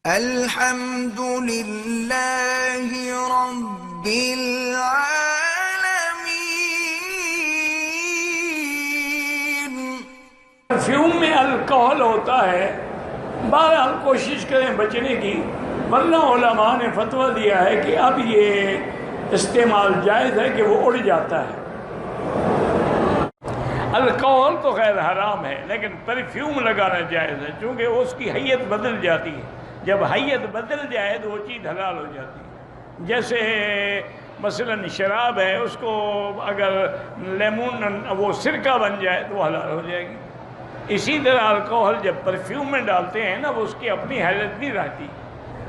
الحمد لله رب العالمین۔ پرفیوم میں الکحل ہوتا ہے، بہرحال کوشش کریں بچنے کی، ورنہ علماء نے فتویٰ دیا ہے کہ اب یہ استعمال جائز ہے کہ وہ اڑ جاتا ہے۔ الکحل تو خیر حرام ہے، لیکن پرفیوم لگانا جائز ہے، چونکہ اس کی حیت بدل جاتی ہے۔ جب حیت بدل جائے تو وہ چیز حلال ہو جاتی ہے۔ جیسے مثلا شراب ہے، اس کو اگر لیمون وہ سرکہ بن جائے تو وہ حلال ہو جائے گی۔ اسی طرح الکحل جب پرفیوم میں ڈالتے ہیں نا، وہ اس کی اپنی حیت نہیں رہتی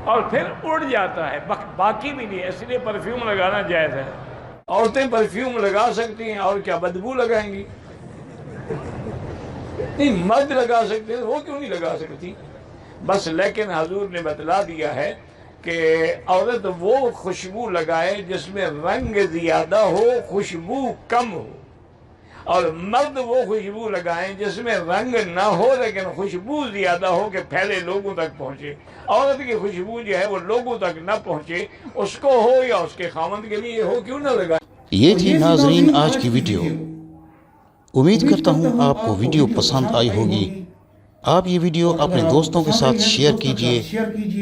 اور پھر اڑ جاتا ہے، باقی بھی نہیں، اس لیے پرفیوم لگانا جائز ہے۔ عورتیں پرفیوم لگا سکتی ہیں، اور کیا بدبو لگائیں گی؟ نہیں، مرد لگا سکتے ہیں، وہ کیوں نہیں لگا سکتی؟ بس لیکن حضور نے بتلا دیا ہے کہ عورت وہ خوشبو لگائے جس میں رنگ زیادہ ہو، خوشبو کم ہو، اور مرد وہ خوشبو لگائیں جس میں رنگ نہ ہو لیکن خوشبو زیادہ ہو کہ پھیلے لوگوں تک پہنچے۔ عورت کی خوشبو جو ہے وہ لوگوں تک نہ پہنچے، اس کو ہو یا اس کے خاوند کے لیے ہو، کیوں نہ لگائیں۔ یہ تھی ناظرین آج کی ویڈیو۔ امید کرتا ہوں آپ کو ویڈیو پسند آئی ہوگی۔ آپ یہ ویڈیو اپنے دوستوں کے ساتھ شیئر کیجئے،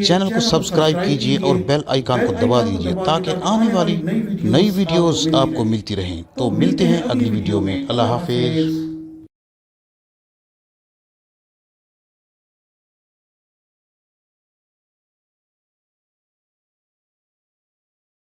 چینل کو سبسکرائب کیجئے اور بیل آئیکن کو دبا دیجئے تاکہ آنے والی نئی ویڈیوز آپ کو ملتی رہیں۔ تو ملتے ہیں اگلی ویڈیو میں۔ اللہ حافظ۔